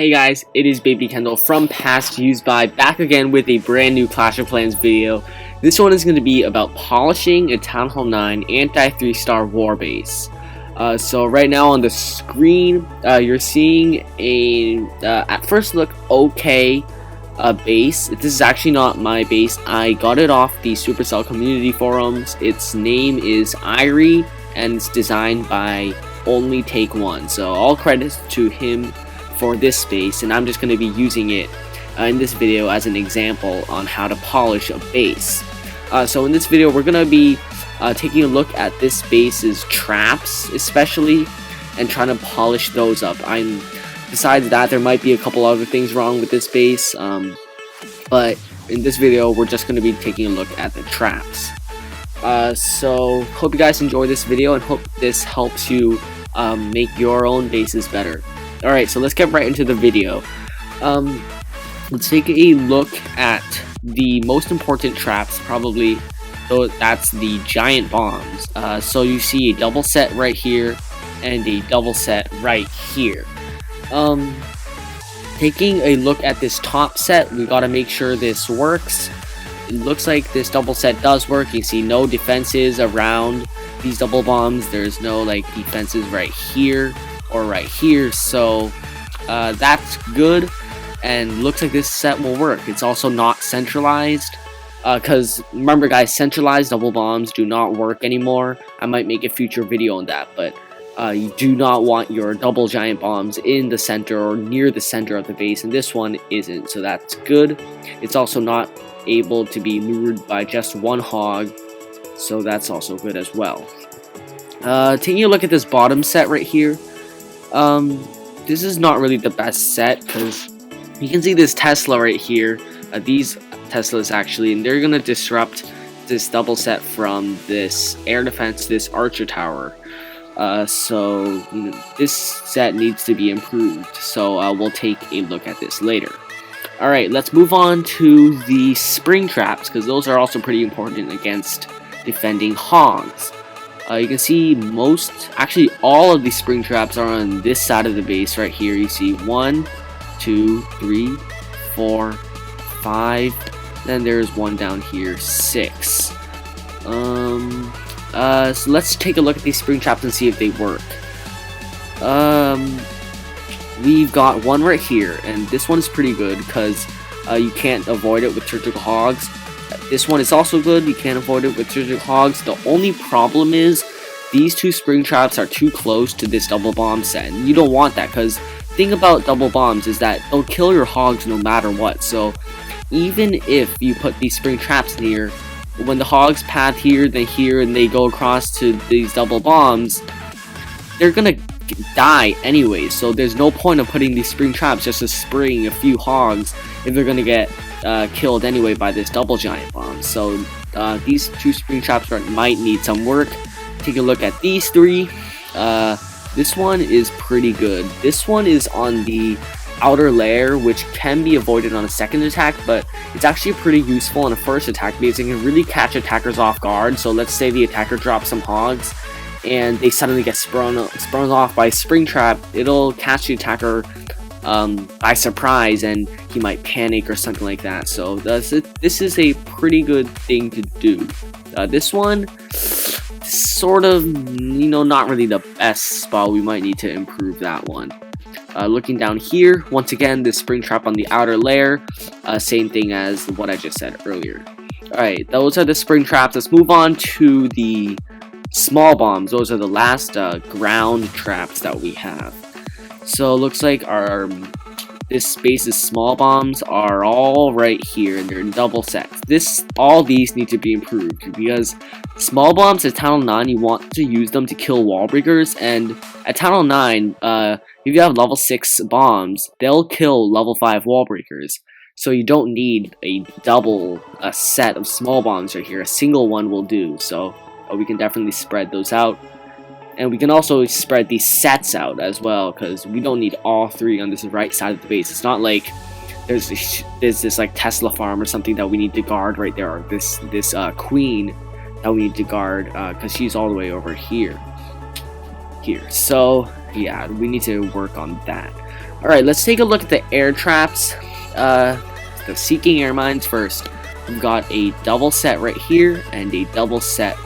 Hey guys, it is Baby Kendle from Past Used By, back again with a brand new Clash of Clans video. This one is going to be about polishing a Town Hall 9 anti-3-star war base. So right now on the screen, you're seeing a, at first look, okay base. This is actually not my base. I got it off the Supercell community forums. Its name is Eyrie, and it's designed by Only Take One. So all credits to him for this space, and I'm just going to be using it in this video as an example on how to polish a base. So in this video we're going to be taking a look at this base's traps especially, and trying to polish those up. Besides that, there might be a couple other things wrong with this base, but in this video we're just going to be taking a look at the traps. So hope you guys enjoy this video and hope this helps you make your own bases better. Alright, so let's get right into the video. Let's take a look at the most important traps, probably. So that's the giant bombs. So you see a double set right here and a double set right here. Taking a look at this top set, we gotta make sure this works. It looks like this double set does work. You see no defenses around these double bombs. There's no like defenses right here or right here, so that's good, and looks like this set will work. It's also not centralized, because remember guys, centralized double bombs do not work anymore. I might make a future video on that, but you do not want your double giant bombs in the center or near the center of the base, and this one isn't, so that's good. It's also not able to be lured by just one hog, so that's also good as well. Taking a look at this bottom set right here, this is not really the best set, because you can see this Tesla right here, these Teslas actually, and they're gonna disrupt this double set from this air defense, this archer tower. So you know, this set needs to be improved, so we'll take a look at this later. Alright, let's move on to the spring traps, because those are also pretty important against defending hogs. You can see actually all of these spring traps are on this side of the base right here. You see 1, 2, 3, 4, 5, then there's one down here, 6. So let's take a look at these spring traps and see if they work. We've got one right here, and this one's pretty good because you can't avoid it with surgical hogs. This one is also good, you can't avoid it with surgical hogs. The only problem is these two spring traps are too close to this double bomb set, and you don't want that, because the thing about double bombs is that they'll kill your hogs no matter what. So even if you put these spring traps near, when the hogs path here, then here, and they go across to these double bombs, they're gonna die anyway, so there's no point of putting these spring traps just to spring a few hogs if they're gonna get killed anyway by this double giant bomb. So these two spring traps might need some work. Take a look at these three. This one is pretty good. This one is on the outer layer, which can be avoided on a second attack, but it's actually pretty useful on a first attack because it can really catch attackers off guard. So let's say the attacker drops some hogs and they suddenly get sprung off by a spring trap. It'll catch the attacker by surprise, and he might panic or something like that. So this is a pretty good thing to do. This one, sort of, you know, not really the best spot. We might need to improve that one. Looking down here, once again, this spring trap on the outer layer, same thing as what I just said earlier. Alright, those are the spring traps. Let's move on to the small bombs. Those are the last ground traps that we have. So it looks like this base's small bombs are all right here, and they're in double sets. All these need to be improved, because small bombs at Town Hall 9, you want to use them to kill wall breakers, and at Town Hall 9, if you have level 6 bombs, they'll kill level 5 wall breakers. So you don't need a double set of small bombs right here. A single one will do. So we can definitely spread those out. And we can also spread these sets out as well, because we don't need all three on this right side of the base. It's not like there's this like Tesla farm or something that we need to guard right there, or this queen that we need to guard, because she's all the way over here. So yeah, we need to work on that. Alright, let's take a look at the air traps. The seeking air mines first. We've got a double set right here and a double set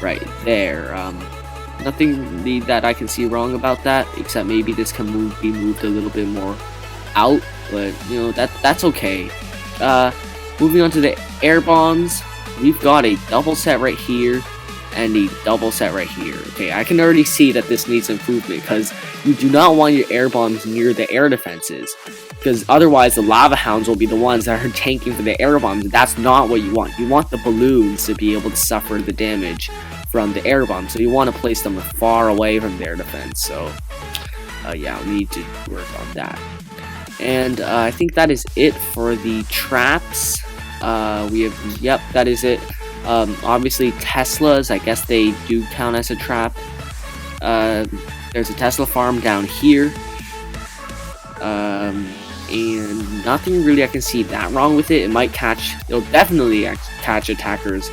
right there. Nothing really that I can see wrong about that, except maybe this can be moved a little bit more out, but you know, that's okay. Moving on to the air bombs, we've got a double set right here and a double set right here. Okay, I can already see that this needs improvement because you do not want your air bombs near the air defenses, because otherwise the lava hounds will be the ones that are tanking for the air bombs. That's not what you want. You want the balloons to be able to suffer the damage from the air bomb, so you want to place them far away from their defense. So yeah, we need to work on that. And I think that is it for the traps. Yep, that is it. Obviously Teslas, I guess they do count as a trap. There's a Tesla farm down here. And nothing really I can see that wrong with it. It'll definitely catch attackers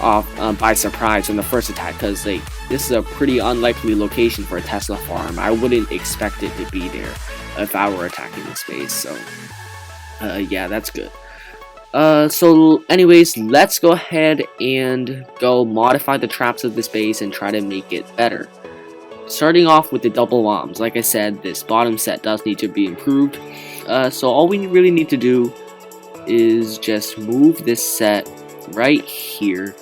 off by surprise from the first attack, because like this is a pretty unlikely location for a Tesla farm. I wouldn't expect it to be there if I were attacking the space. So yeah, that's good. So anyways, let's go ahead and go modify the traps of this base and try to make it better. Starting off with the double bombs, like I said, this bottom set does need to be improved. So all we really need to do is just move this set right here,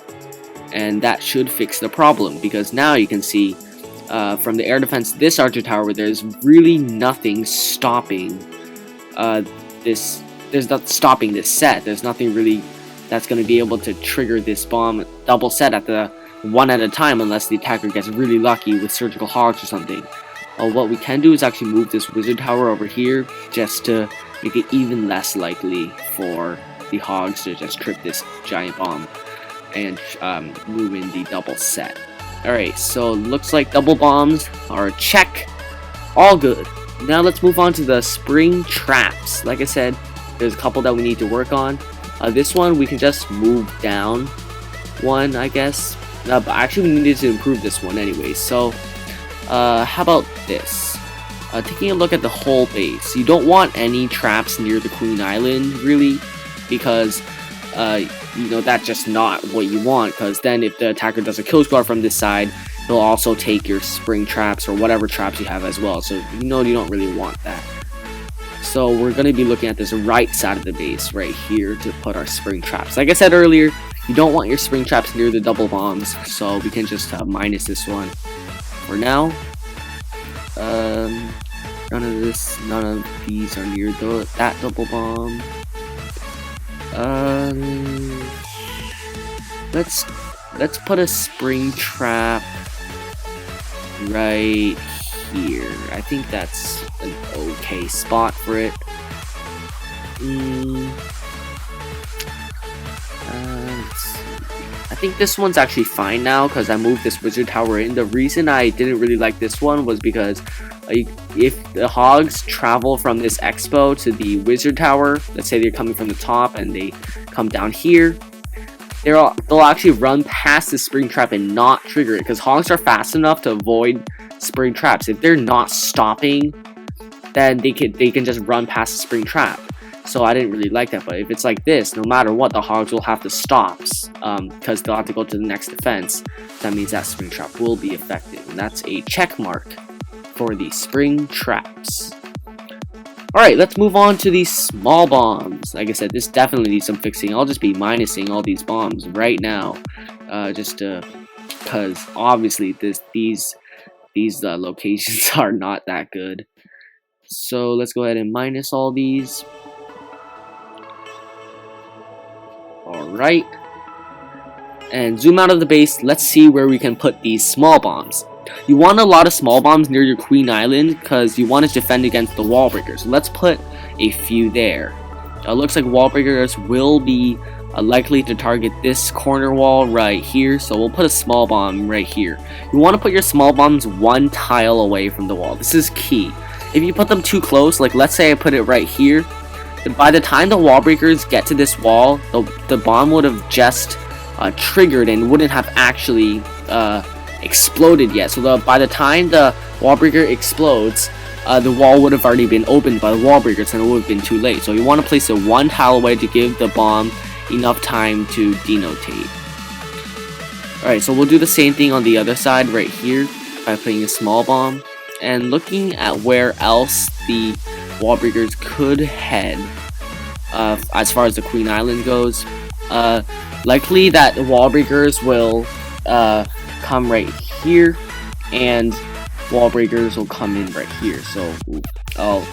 and that should fix the problem, because now you can see from the air defense this archer tower, there's really nothing stopping this. There's not stopping this set. There's nothing really that's going to be able to trigger this bomb double set at the one at a time, unless the attacker gets really lucky with surgical hogs or something. What we can do is actually move this wizard tower over here, just to make it even less likely for the hogs to just trip this giant bomb and move in the double set. Alright, so looks like double bombs are a check. All good. Now let's move on to the spring traps. Like I said, there's a couple that we need to work on. This one we can just move down one, I guess. But actually we needed to improve this one anyway. So how about this? Taking a look at the whole base, you don't want any traps near the Queen Island, really, because you know, that's just not what you want, because then if the attacker does a kill squad from this side, he'll also take your spring traps or whatever traps you have as well. So you know, you don't really want that. So we're going to be looking at this right side of the base right here to put our spring traps. Like I said earlier, you don't want your spring traps near the double bombs, so we can just minus this one for now. None of these are near that double bomb. Let's put a spring trap right here. I think that's an okay spot for it. I think this one's actually fine now because I moved this wizard tower in. The reason I didn't really like this one was because if the hogs travel from this expo to the wizard tower, let's say they're coming from the top and they come down here, they'll actually run past the spring trap and not trigger it, because hogs are fast enough to avoid spring traps. If they're not stopping, then they can just run past the spring trap. So I didn't really like that. But if it's like this, no matter what, the hogs will have to stop, because they'll have to go to the next defense. That means that spring trap will be effective, and that's a check mark for the spring traps. Alright, let's move on to these small bombs. Like I said, this definitely needs some fixing. I'll just be minusing all these bombs right now, just because obviously these locations are not that good. So let's go ahead and minus all these. Alright, and zoom out of the base. Let's see where we can put these small bombs. You want a lot of small bombs near your Queen Island because you want to defend against the wall breakers. Let's put a few there. Looks like wall breakers will be likely to target this corner wall right here, so we'll put a small bomb right here. You want to put your small bombs one tile away from the wall. This is key. If you put them too close, like let's say I put it right here, by the time the wall breakers get to this wall, the bomb would have just triggered and wouldn't have actually exploded yet. So by the time the wall breaker explodes, the wall would have already been opened by the wall breakers and it would have been too late. So you want to place it one tile away to give the bomb enough time to denotate. Alright, so we'll do the same thing on the other side right here by putting a small bomb. And looking at where else the wall breakers could head as far as the Queen Island goes, likely that the wall breakers will come right here, and wall breakers will come in right here. So I'll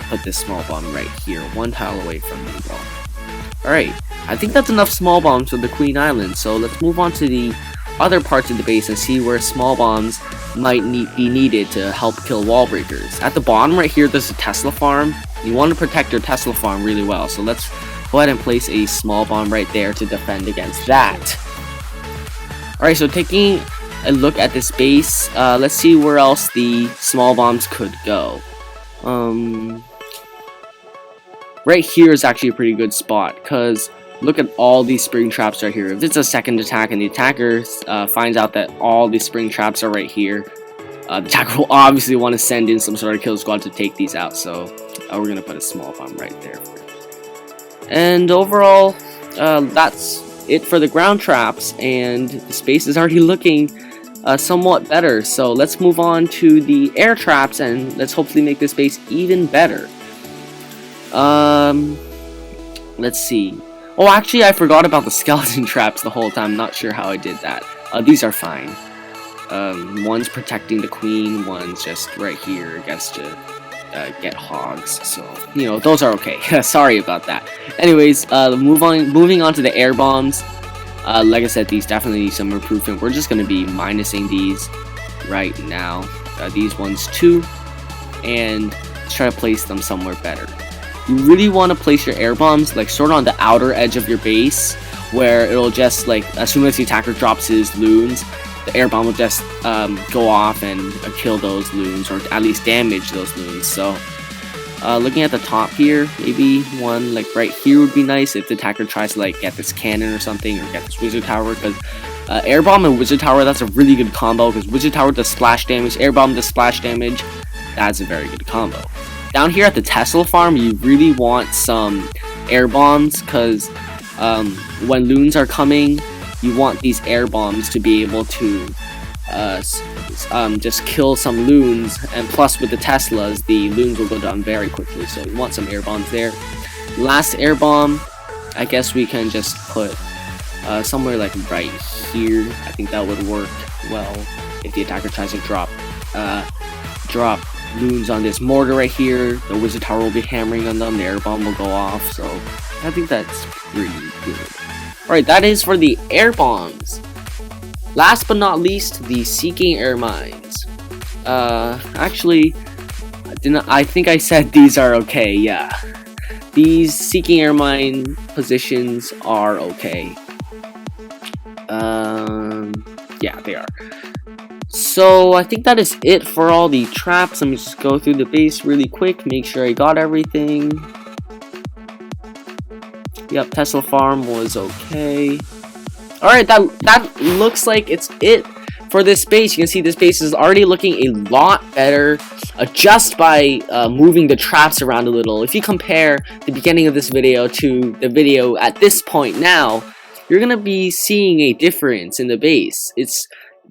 put this small bomb right here, one tile away from the wall. Alright, I think that's enough small bombs for the Queen Island, so let's move on to the other parts of the base and see where small bombs might be needed to help kill wall breakers. At the bottom right here, there's a Tesla farm. You want to protect your Tesla farm really well, so let's go ahead and place a small bomb right there to defend against that. Alright, so taking a look at this base, let's see where else the small bombs could go. Right here is actually a pretty good spot, because look at all these spring traps right here. If it's a second attack and the attacker finds out that all these spring traps are right here, the attacker will obviously want to send in some sort of kill squad to take these out, so we're going to put a small bomb right there. And overall, that's it for the ground traps, and the space is already looking somewhat better. So let's move on to the air traps, and let's hopefully make this base even better. Let's see. Oh, actually, I forgot about the skeleton traps the whole time. Not sure how I did that. These are fine. One's protecting the queen, one's just right here, I guess, to get hogs. So, you know, those are okay. Sorry about that. Anyways, moving on to the air bombs. Like I said, these definitely need some improvement. We're just going to be minusing these right now. These ones too. And let's try to place them somewhere better. You really want to place your air bombs like sort of on the outer edge of your base, where it'll just like as soon as the attacker drops his loons, the air bomb will just go off and kill those loons, or at least damage those loons. So looking at the top here, maybe one like right here would be nice if the attacker tries to like get this cannon or something, or get this wizard tower, because air bomb and wizard tower, that's a really good combo, because wizard tower does splash damage, air bomb does splash damage. That's a very good combo. Down here at the Tesla farm, you really want some air bombs, because when loons are coming, you want these air bombs to be able to just kill some loons, and plus with the Teslas, the loons will go down very quickly, so you want some air bombs there. Last air bomb, I guess we can just put somewhere like right here. I think that would work well if the attacker tries to drop loons on this mortar right here. The wizard tower will be hammering on them, the air bomb will go off, so I think that's pretty good. Alright, that is for the air bombs. Last but not least, the seeking air mines. Actually, I think I said these are okay, yeah. These seeking air mine positions are okay. Yeah, they are. So I think that is it for all the traps. Let me just go through the base really quick, make sure I got everything. Yep, Tesla farm was okay. Alright, that looks like it's it for this base. You can see this base is already looking a lot better just by moving the traps around a little. If you compare the beginning of this video to the video at this point now, you're gonna be seeing a difference in the base.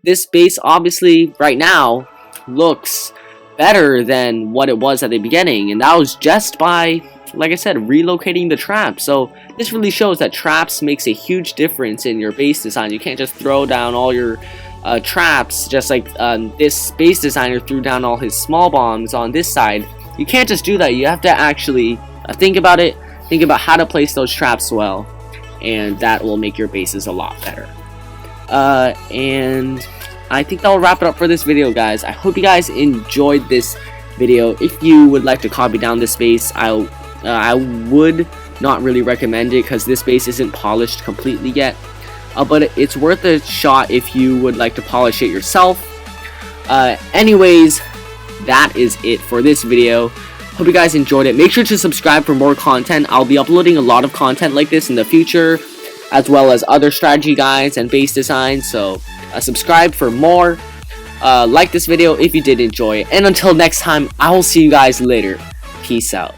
This base obviously right now looks better than what it was at the beginning, and that was just by, like I said, relocating the traps. So this really shows that traps makes a huge difference in your base design. You can't just throw down all your traps just like this base designer threw down all his small bombs on this side. You can't just do that. You have to actually think about it, think about how to place those traps well, and that will make your bases a lot better. And I think that will wrap it up for this video, guys. I hope you guys enjoyed this video. If you would like to copy down this base, I would not really recommend it because this base isn't polished completely yet. But it's worth a shot if you would like to polish it yourself. Anyways, that is it for this video. Hope you guys enjoyed it. Make sure to subscribe for more content. I'll be uploading a lot of content like this in the future, as well as other strategy guides and base designs, so subscribe for more. like this video if you did enjoy it, and until next time, I will see you guys later. Peace out.